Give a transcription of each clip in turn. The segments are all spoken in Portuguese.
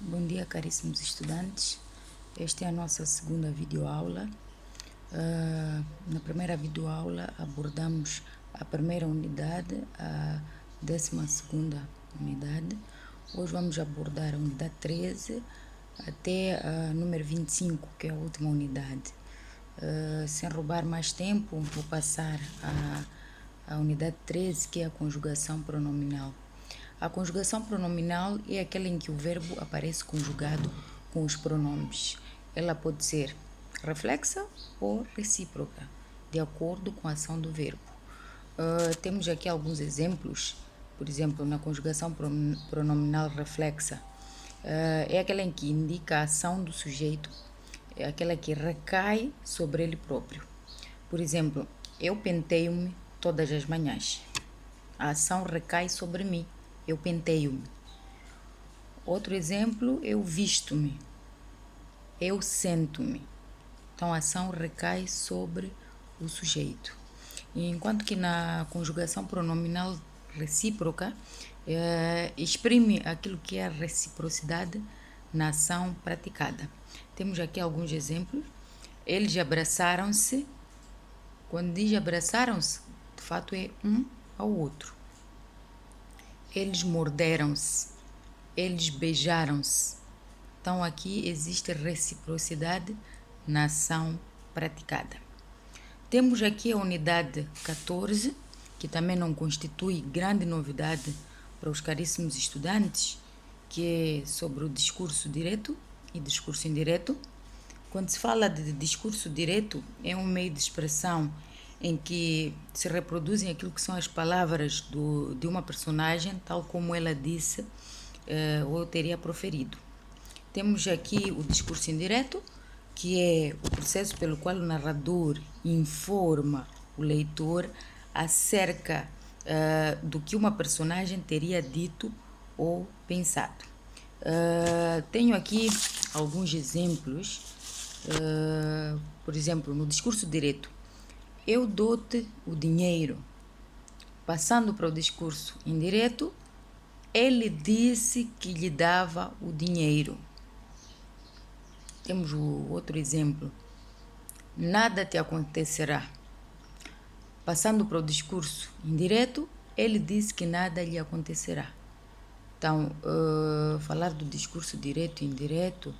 Bom dia, caríssimos estudantes. Esta é a nossa segunda videoaula. Na primeira videoaula abordamos a primeira unidade, a 12ª unidade. Hoje vamos abordar a unidade 13 até a número 25, que é a última unidade. Sem roubar mais tempo, vou passar a unidade 13, que é a conjugação pronominal. A conjugação pronominal é aquela em que o verbo aparece conjugado com os pronomes. Ela pode ser reflexa ou recíproca, de acordo com a ação do verbo. Temos aqui alguns exemplos. Por exemplo, na conjugação pronominal reflexa, é aquela em que indica a ação do sujeito, é aquela que recai sobre ele próprio. Por exemplo, eu penteio-me todas as manhãs. A ação recai sobre mim. Eu penteio-me. Outro exemplo, eu visto-me. Eu sento-me. Então, a ação recai sobre o sujeito. Enquanto que na conjugação pronominal recíproca, exprime aquilo que é a reciprocidade na ação praticada. Temos aqui alguns exemplos. Eles abraçaram-se. Quando diz abraçaram-se, de fato é um ao outro. Eles morderam-se, eles beijaram-se. Então, aqui existe reciprocidade na ação praticada. Temos aqui a unidade 14, que também não constitui grande novidade para os caríssimos estudantes, que é sobre o discurso direto e discurso indireto. Quando se fala de discurso direto, é um meio de expressão em que se reproduzem aquilo que são as palavras de uma personagem, tal como ela disse ou teria proferido. Temos aqui o discurso indireto, que é o processo pelo qual o narrador informa o leitor acerca do que uma personagem teria dito ou pensado. Tenho aqui alguns exemplos. Por exemplo, no discurso direto, eu dou-te o dinheiro. Passando para o discurso indireto, ele disse que lhe dava o dinheiro. Temos o outro exemplo. Nada te acontecerá. Passando para o discurso indireto, ele disse que nada lhe acontecerá. Então, falar do discurso direto e indireto,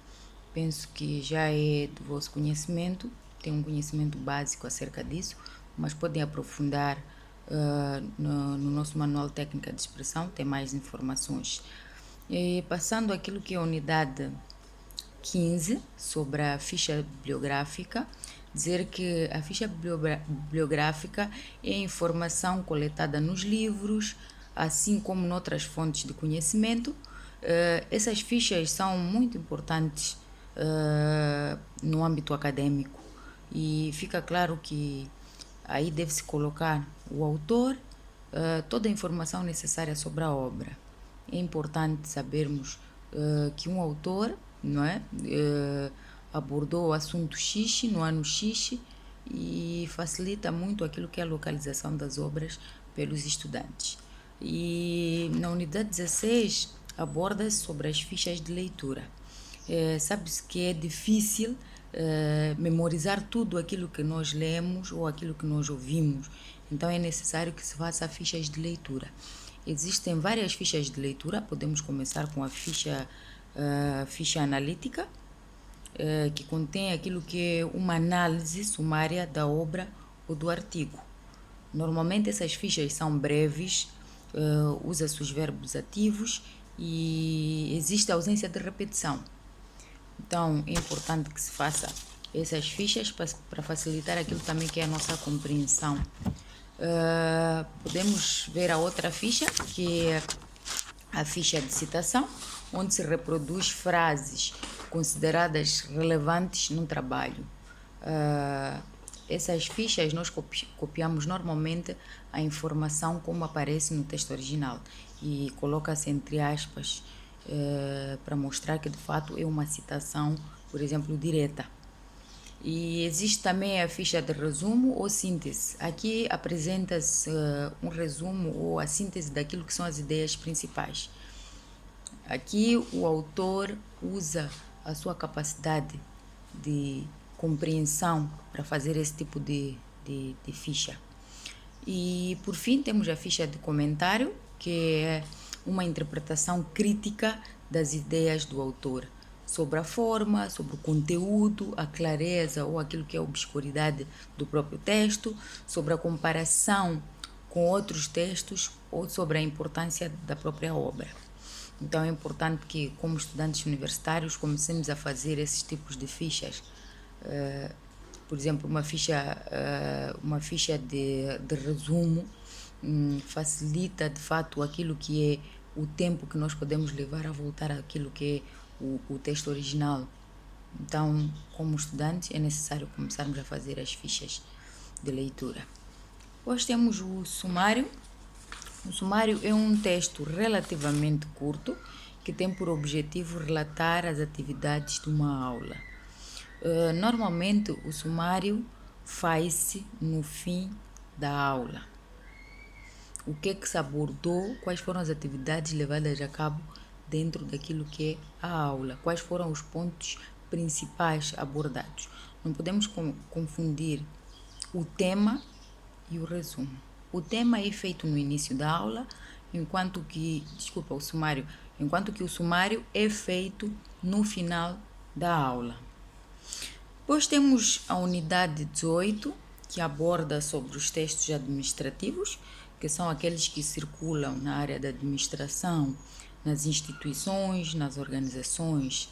penso que já é do vosso conhecimento, tem um conhecimento básico acerca disso, mas podem aprofundar no nosso manual técnica de expressão, tem mais informações. E passando aquilo que é a unidade 15, sobre a ficha bibliográfica, dizer que a ficha bibliográfica é a informação coletada nos livros, assim como noutras fontes de conhecimento. Essas fichas são muito importantes no âmbito acadêmico e fica claro que aí deve-se colocar o autor, toda a informação necessária sobre a obra. É importante sabermos que um autor, não é, abordou o assunto X no ano X e facilita muito aquilo que é a localização das obras pelos estudantes. E na unidade 16 aborda-se sobre as fichas de leitura. Sabe-se que é difícil memorizar tudo aquilo que nós lemos ou aquilo que nós ouvimos. Então é necessário que se faça fichas de leitura. Existem várias fichas de leitura. Podemos começar com a ficha analítica, que contém aquilo que é uma análise sumária da obra ou do artigo. Normalmente essas fichas são breves, usa-se os verbos ativos e existe a ausência de repetição. Então, é importante que se faça essas fichas para facilitar aquilo também que é a nossa compreensão. Podemos ver a outra ficha, que é a ficha de citação, onde se reproduz frases consideradas relevantes num trabalho. Essas fichas nós copiamos normalmente a informação como aparece no texto original e coloca-se entre aspas para mostrar que de fato é uma citação, por exemplo, direta. E existe também a ficha de resumo ou síntese. Aqui apresenta-se um resumo ou a síntese daquilo que são as ideias principais. Aqui o autor usa a sua capacidade de compreensão para fazer esse tipo de ficha. E por fim temos a ficha de comentário, que é uma interpretação crítica das ideias do autor sobre a forma, sobre o conteúdo, a clareza ou aquilo que é a obscuridade do próprio texto, sobre a comparação com outros textos ou sobre a importância da própria obra. Então é importante que, como estudantes universitários, comecemos a fazer esses tipos de fichas. Por exemplo, uma ficha de resumo facilita de fato aquilo que é o tempo que nós podemos levar a voltar àquilo que é o texto original. Então, como estudantes, é necessário começarmos a fazer as fichas de leitura. Depois temos o sumário. O sumário é um texto relativamente curto que tem por objetivo relatar as atividades de uma aula. Normalmente, o sumário faz-se no fim da aula. O que é que se abordou, quais foram as atividades levadas a cabo dentro daquilo que é a aula, quais foram os pontos principais abordados. Não podemos confundir o tema e o resumo. O tema é feito no início da aula, enquanto que o sumário é feito no final da aula. Depois temos a unidade 18, que aborda sobre os textos administrativos, que são aqueles que circulam na área da administração, nas instituições, nas organizações.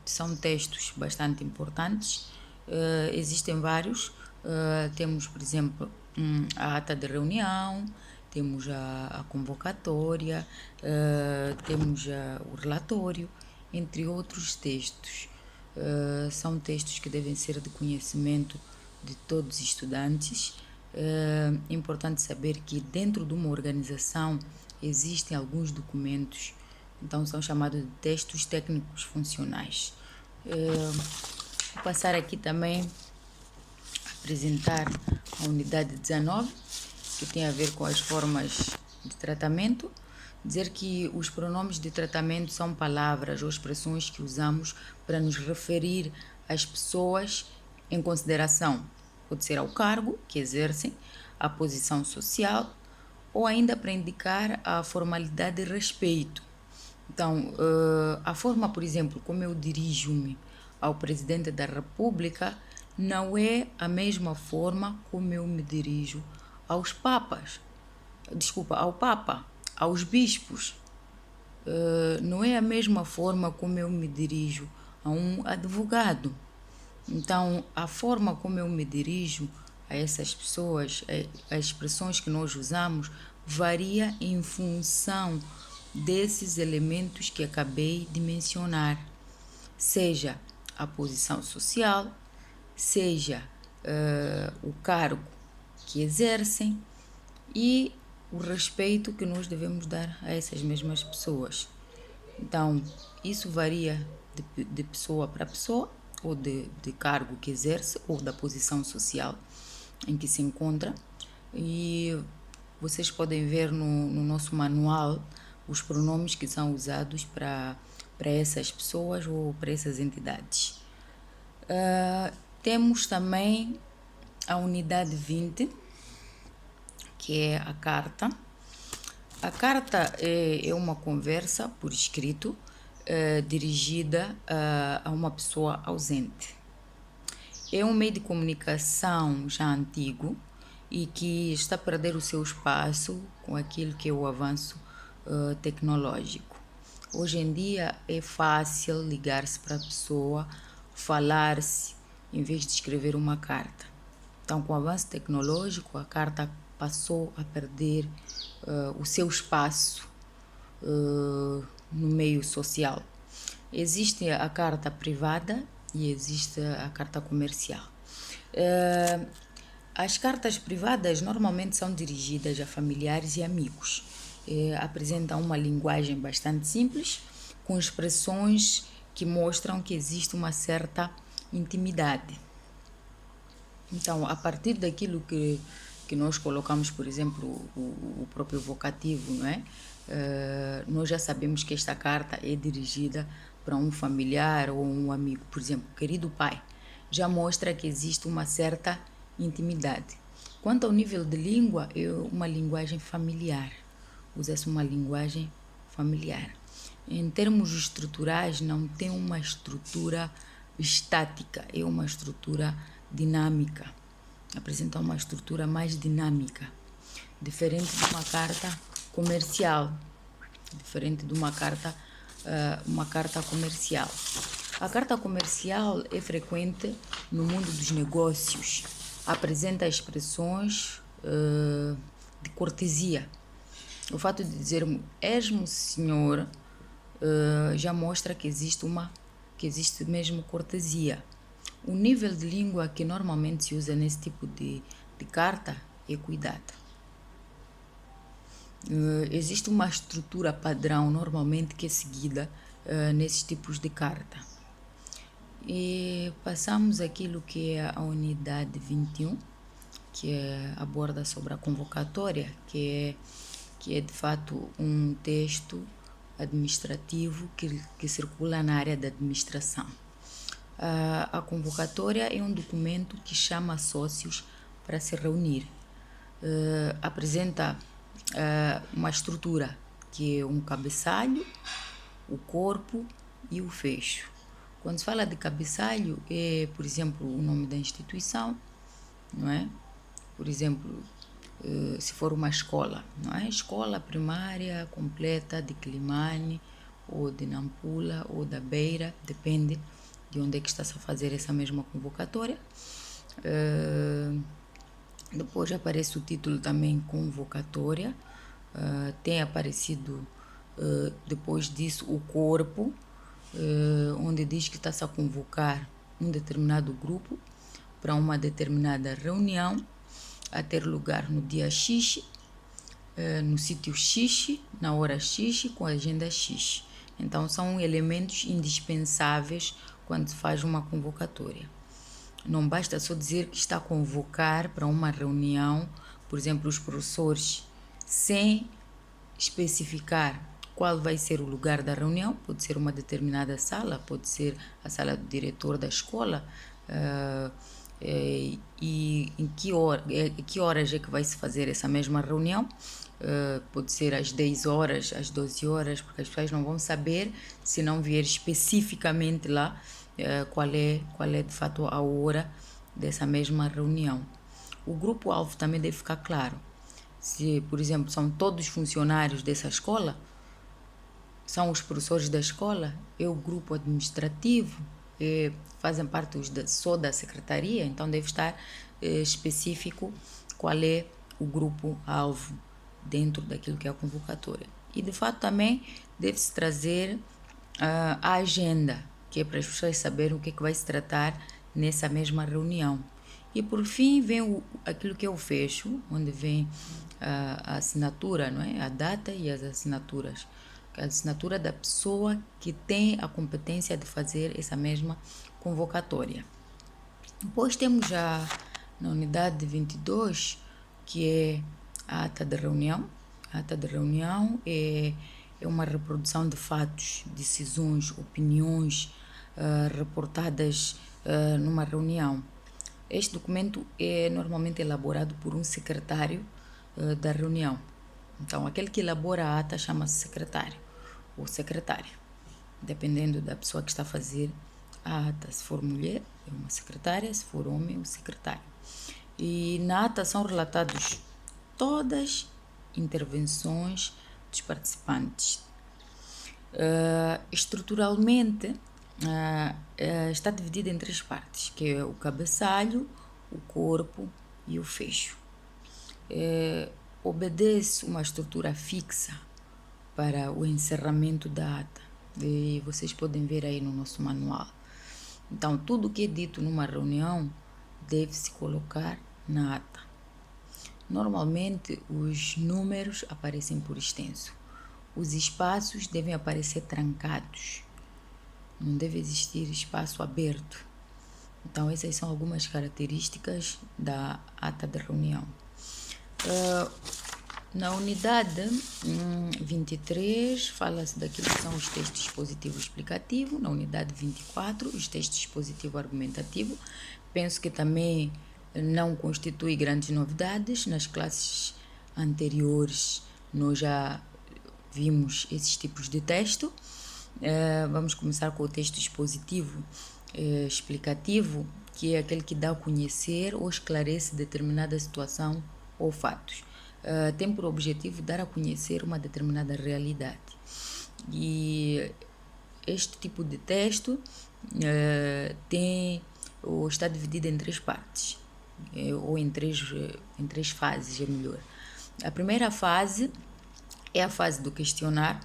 São textos bastante importantes. Existem vários. Temos, por exemplo, a ata de reunião, temos a convocatória, temos o relatório, entre outros textos. São textos que devem ser de conhecimento de todos os estudantes. É importante saber que dentro de uma organização existem alguns documentos, então são chamados de textos técnicos funcionais. Vou passar aqui também a apresentar a unidade 19, que tem a ver com as formas de tratamento. Dizer que os pronomes de tratamento são palavras ou expressões que usamos para nos referir às pessoas em consideração. Pode ser ao cargo que exercem, à posição social ou ainda para indicar a formalidade de respeito. Então, a forma, por exemplo, como eu dirijo-me ao Presidente da República não é a mesma forma como eu me dirijo aos papas. Ao Papa, aos bispos. Não é a mesma forma como eu me dirijo a um advogado. Então, a forma como eu me dirijo a essas pessoas, as expressões que nós usamos, varia em função desses elementos que acabei de mencionar. Seja a posição social, seja o cargo que exercem e o respeito que nós devemos dar a essas mesmas pessoas. Então, isso varia de pessoa para pessoa, ou de cargo que exerce, ou da posição social em que se encontra. E vocês podem ver no nosso manual os pronomes que são usados para essas pessoas ou para essas entidades. Temos também a unidade 20, que é a carta. A carta é uma conversa por escrito dirigida a uma pessoa ausente. É um meio de comunicação já antigo e que está a perder o seu espaço com aquilo que é o avanço tecnológico. Hoje em dia é fácil ligar-se para a pessoa, falar-se, em vez de escrever uma carta. Então, com o avanço tecnológico, a carta passou a perder o seu espaço no meio social. Existe a carta privada e existe a carta comercial. As cartas privadas normalmente são dirigidas a familiares e amigos. Apresentam uma linguagem bastante simples, com expressões que mostram que existe uma certa intimidade. Então, a partir daquilo que nós colocamos, por exemplo, o próprio vocativo, não é? nós já sabemos que esta carta é dirigida para um familiar ou um amigo. Por exemplo, querido pai, já mostra que existe uma certa intimidade. Quanto ao nível de língua, é uma linguagem familiar. Usa-se uma linguagem familiar. Em termos estruturais, não tem uma estrutura estática, é uma estrutura dinâmica. Apresenta uma estrutura mais dinâmica, diferente de uma carta comercial, diferente de uma carta comercial. A carta comercial é frequente no mundo dos negócios, apresenta expressões de cortesia. O fato de dizermos "és-me senhor" já mostra que existe mesmo cortesia. O nível de língua que normalmente se usa nesse tipo de carta é cuidado. Existe uma estrutura padrão normalmente que é seguida nesses tipos de carta. E passamos aquilo que é a unidade 21, que aborda sobre a convocatória, que é de fato um texto administrativo que circula na área da administração. A convocatória é um documento que chama sócios para se reunir. Apresenta uma estrutura que é um cabeçalho, o corpo e o fecho. Quando se fala de cabeçalho, é, por exemplo, o nome da instituição, não é? Por exemplo, se for uma escola, não é? Escola primária completa de Quilimane, ou de Nampula, ou da Beira, depende de onde é que está-se a fazer essa mesma convocatória. Depois aparece o título também, convocatória. Tem aparecido depois disso o corpo, onde diz que está-se a convocar um determinado grupo para uma determinada reunião a ter lugar no dia X, no sítio X, na hora X, com a agenda X. Então, são elementos indispensáveis quando se faz uma convocatória. Não basta só dizer que está a convocar para uma reunião, por exemplo, os professores, sem especificar qual vai ser o lugar da reunião. Pode ser uma determinada sala, pode ser a sala do diretor da escola, e em que horas é que vai se fazer essa mesma reunião. Pode ser às 10 horas, às 12 horas, porque as pessoas não vão saber se não vier especificamente lá qual é de fato a hora dessa mesma reunião. O grupo-alvo também deve ficar claro. Se, por exemplo, são todos funcionários dessa escola, são os professores da escola, é o grupo administrativo, fazem parte só da secretaria, então deve estar específico qual é o grupo-alvo dentro daquilo que é a convocatória. E, de fato, também deve-se trazer a agenda, que é para as pessoas saberem o que é que vai se tratar nessa mesma reunião. E, por fim, vem aquilo que é o fecho, onde vem a assinatura, não é? A data e as assinaturas. A assinatura da pessoa que tem a competência de fazer essa mesma convocatória. Depois temos já na unidade 22, que é a ata de reunião. A ata de reunião é uma reprodução de fatos, decisões, opiniões reportadas numa reunião. Este documento é normalmente elaborado por um secretário da reunião. Então, aquele que elabora a ata chama-se secretário ou secretária, dependendo da pessoa que está a fazer a ata. Se for mulher, é uma secretária; se for homem, é um secretário. E na ata são relatados todas intervenções dos participantes. Estruturalmente, está dividida em 3 partes, que é o cabeçalho, o corpo e o fecho. Obedece uma estrutura fixa para o encerramento da ata, e vocês podem ver aí no nosso manual. Então, tudo o que é dito numa reunião deve-se colocar na ata. Normalmente, os números aparecem por extenso. Os espaços devem aparecer trancados. Não deve existir espaço aberto. Então, essas são algumas características da ata de reunião. Na unidade 23, fala-se daquilo que são os textos expositivo explicativo. Na unidade 24, os textos expositivo argumentativo. Penso que também não constitui grandes novidades. Nas classes anteriores, nós já vimos esses tipos de texto. Vamos começar com o texto expositivo explicativo, que é aquele que dá a conhecer ou esclarece determinada situação ou fatos. Tem por objetivo dar a conhecer uma determinada realidade. E este tipo de texto está dividido em 3 partes, ou em três fases, é melhor. A primeira fase é a fase do questionar.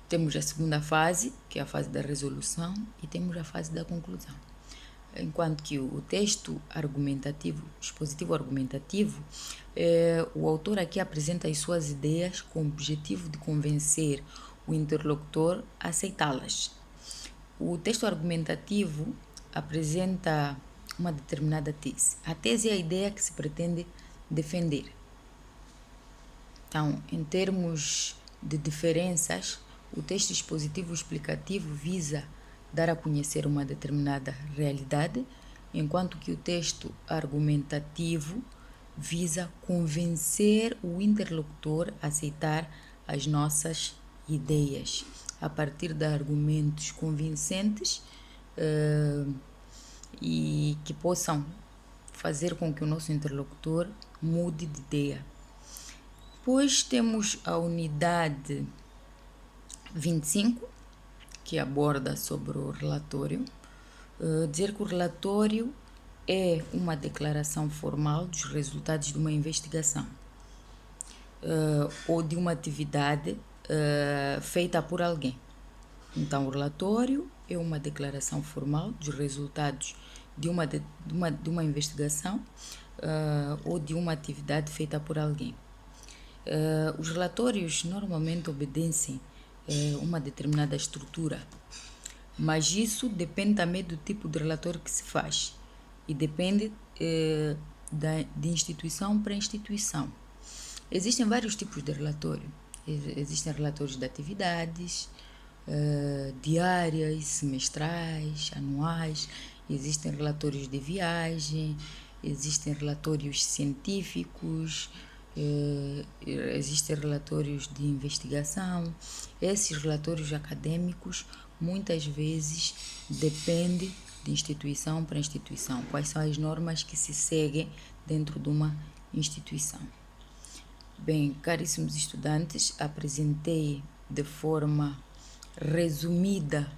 Temos a segunda fase, que é a fase da resolução, e temos a fase da conclusão. Enquanto que o texto argumentativo, expositivo argumentativo, o autor aqui apresenta as suas ideias com o objetivo de convencer o interlocutor a aceitá-las. O texto argumentativo apresenta uma determinada tese. A tese é a ideia que se pretende defender. Então, em termos de diferenças, o texto expositivo explicativo visa dar a conhecer uma determinada realidade, enquanto que o texto argumentativo visa convencer o interlocutor a aceitar as nossas ideias, a partir de argumentos convincentes e que possam fazer com que o nosso interlocutor mude de ideia. Depois temos a unidade 25, que aborda sobre o relatório. Dizer que o relatório é uma declaração formal dos resultados de uma investigação ou de uma atividade feita por alguém. Então, o relatório é uma declaração formal dos resultados de uma investigação ou de uma atividade feita por alguém. Os relatórios normalmente obedecem uma determinada estrutura, mas isso depende também do tipo de relatório que se faz e depende de instituição para instituição. Existem vários tipos de relatório. Existem relatórios de atividades diárias, semestrais, anuais. Existem relatórios de viagem, existem relatórios científicos, existem relatórios de investigação. Esses relatórios acadêmicos muitas vezes dependem de instituição para instituição. Quais são as normas que se seguem dentro de uma instituição? Bem, caríssimos estudantes, apresentei de forma resumida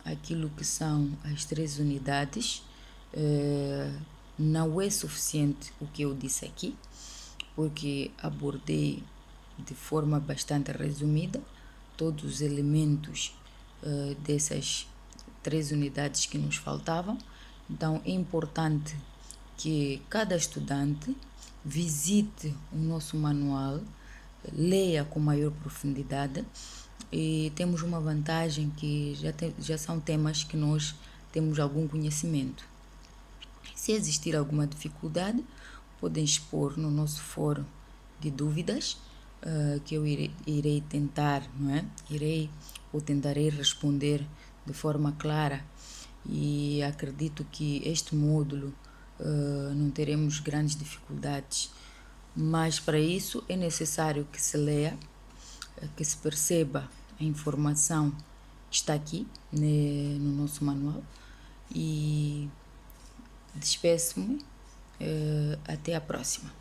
aquilo que são as 3 unidades. Não é suficiente o que eu disse aqui, porque abordei de forma bastante resumida todos os elementos dessas 3 unidades que nos faltavam. Então, é importante que cada estudante visite o nosso manual, leia com maior profundidade, e temos uma vantagem que já são temas que nós temos algum conhecimento. Se existir alguma dificuldade, podem expor no nosso fórum de dúvidas, que eu irei tentar, tentarei responder de forma clara, e acredito que este módulo não teremos grandes dificuldades, mas para isso é necessário que se leia, que se perceba a informação que está aqui no nosso manual, e despeço-me até a próxima.